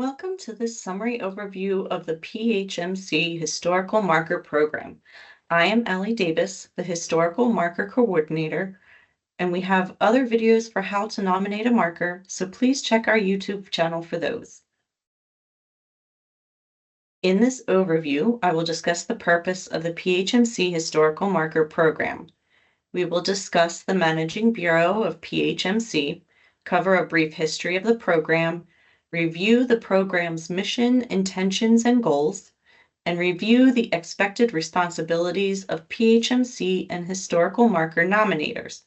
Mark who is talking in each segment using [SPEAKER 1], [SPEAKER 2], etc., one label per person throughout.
[SPEAKER 1] Welcome to this summary overview of the PHMC Historical Marker Program. I am Allie Davis, the Historical Marker Coordinator, and we have other videos for how to nominate a marker, so please check our YouTube channel for those. In this overview, I will discuss the purpose of the PHMC Historical Marker Program. We will discuss the Managing Bureau of PHMC, cover a brief history of the program, review the program's mission, intentions, and goals, and review the expected responsibilities of PHMC and historical marker nominators.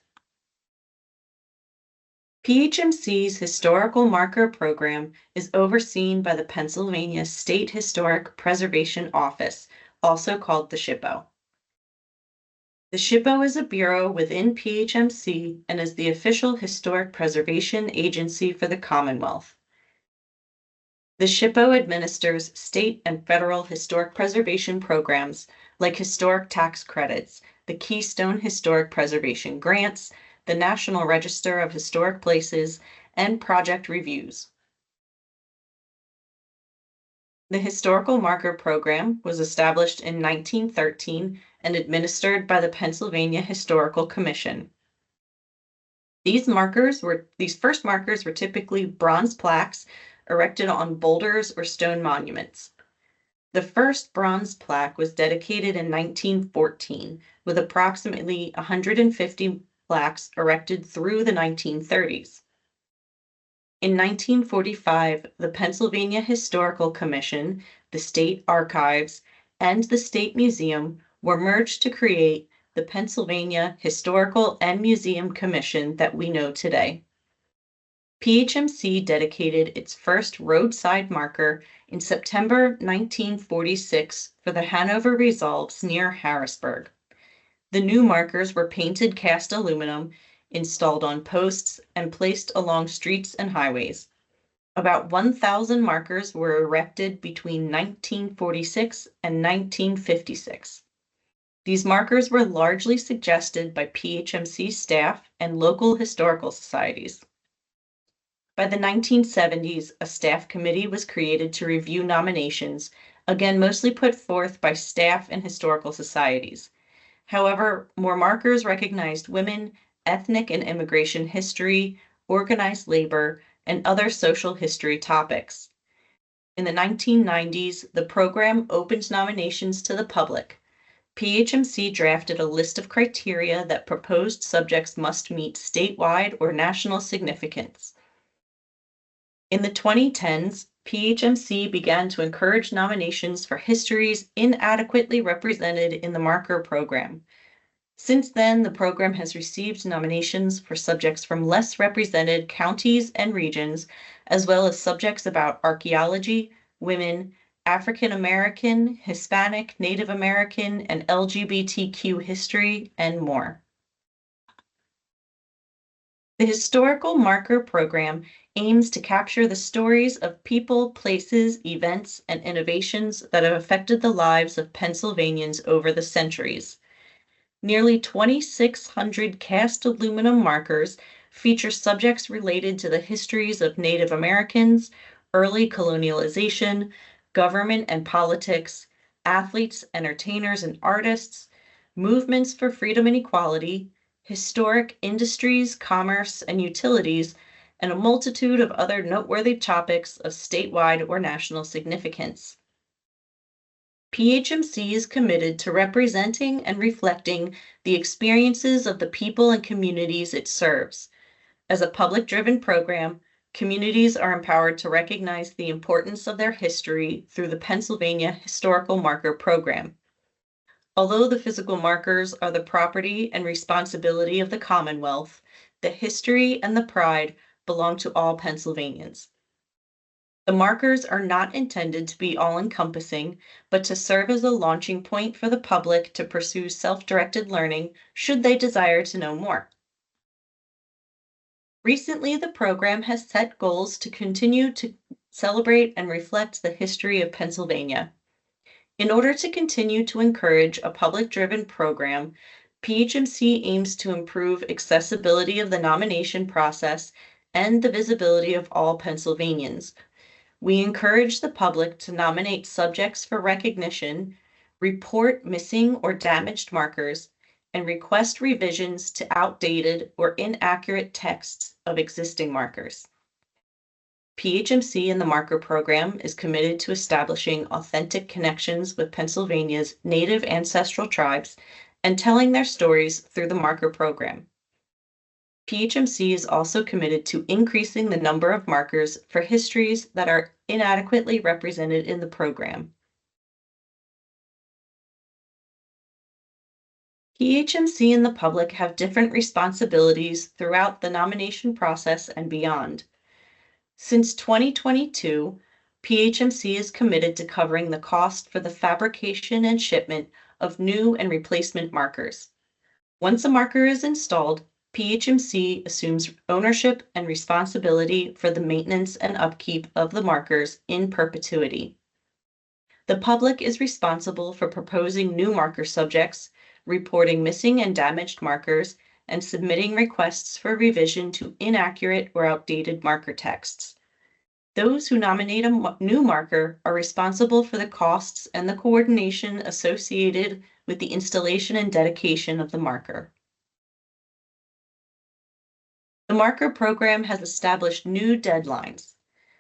[SPEAKER 1] PHMC's Historical Marker Program is overseen by the Pennsylvania State Historic Preservation Office, also called the SHPO. The SHPO is a bureau within PHMC and is the official historic preservation agency for the Commonwealth. The SHPO administers state and federal historic preservation programs like historic tax credits, the Keystone Historic Preservation Grants, the National Register of Historic Places, and project reviews. The Historical Marker Program was established in 1913 and administered by the Pennsylvania Historical Commission. These first markers were typically bronze plaques erected on boulders or stone monuments. The first bronze plaque was dedicated in 1914, with approximately 150 plaques erected through the 1930s. In 1945, the Pennsylvania Historical Commission, the State Archives, and the State Museum were merged to create the Pennsylvania Historical and Museum Commission that we know today. PHMC dedicated its first roadside marker in September 1946 for the Hanover Resolves near Harrisburg. The new markers were painted cast aluminum, installed on posts, and placed along streets and highways. About 1,000 markers were erected between 1946 and 1956. These markers were largely suggested by PHMC staff and local historical societies. By the 1970s, a staff committee was created to review nominations, again mostly put forth by staff and historical societies. However, more markers recognized women, ethnic and immigration history, organized labor, and other social history topics. In the 1990s, the program opened nominations to the public. PHMC drafted a list of criteria that proposed subjects must meet statewide or national significance. In the 2010s, PHMC began to encourage nominations for histories inadequately represented in the marker program. Since then, the program has received nominations for subjects from less represented counties and regions, as well as subjects about archaeology, women, African American, Hispanic, Native American, and LGBTQ history, and more. The Historical Marker Program aims to capture the stories of people, places, events, and innovations that have affected the lives of Pennsylvanians over the centuries. Nearly 2,600 cast aluminum markers feature subjects related to the histories of Native Americans, early colonialization, government and politics, athletes, entertainers, and artists, movements for freedom and equality, historic industries, commerce, and utilities, and a multitude of other noteworthy topics of statewide or national significance. PHMC is committed to representing and reflecting the experiences of the people and communities it serves. As a public-driven program, communities are empowered to recognize the importance of their history through the Pennsylvania Historical Marker Program. Although the physical markers are the property and responsibility of the Commonwealth, the history and the pride belong to all Pennsylvanians. The markers are not intended to be all-encompassing, but to serve as a launching point for the public to pursue self-directed learning should they desire to know more. Recently, the program has set goals to continue to celebrate and reflect the history of Pennsylvania. In order to continue to encourage a public-driven program, PHMC aims to improve accessibility of the nomination process and the visibility of all Pennsylvanians. We encourage the public to nominate subjects for recognition, report missing or damaged markers, and request revisions to outdated or inaccurate texts of existing markers. PHMC and the Marker Program is committed to establishing authentic connections with Pennsylvania's native ancestral tribes and telling their stories through the Marker Program. PHMC is also committed to increasing the number of markers for histories that are inadequately represented in the program. PHMC and the public have different responsibilities throughout the nomination process and beyond. Since 2022, PHMC is committed to covering the cost for the fabrication and shipment of new and replacement markers. Once a marker is installed, PHMC assumes ownership and responsibility for the maintenance and upkeep of the markers in perpetuity. The public is responsible for proposing new marker subjects, reporting missing and damaged markers, and submitting requests for revision to inaccurate or outdated marker texts. Those who nominate a new marker are responsible for the costs and the coordination associated with the installation and dedication of the marker. The Marker Program has established new deadlines.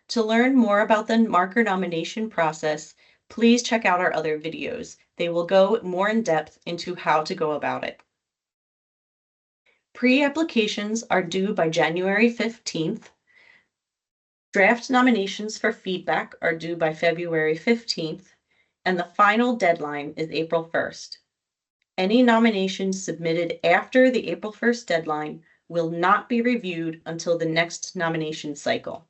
[SPEAKER 1] To learn more about the marker nomination process, please check out our other videos. They will go more in depth into how to go about it. Pre-applications are due by January 15th. Draft nominations for feedback are due by February 15th, and the final deadline is April 1st. Any nominations submitted after the April 1st deadline will not be reviewed until the next nomination cycle.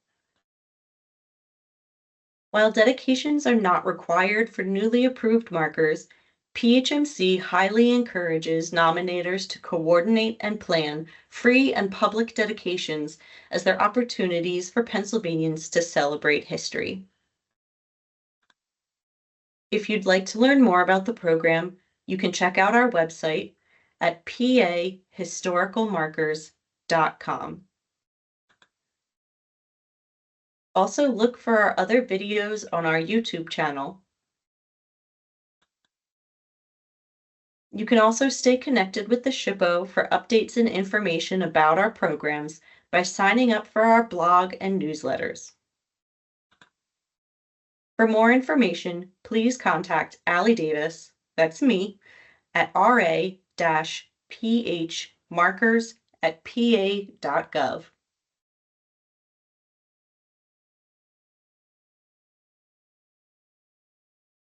[SPEAKER 1] While dedications are not required for newly approved markers, PHMC highly encourages nominators to coordinate and plan free and public dedications as their opportunities for Pennsylvanians to celebrate history. If you'd like to learn more about the program, you can check out our website at PA-historicalmarkers.com. Also, look for our other videos on our YouTube channel. You can also stay connected with the SHPO for updates and information about our programs by signing up for our blog and newsletters. For more information, please contact Allie Davis, that's me, at ra-phmarkers@pa.gov.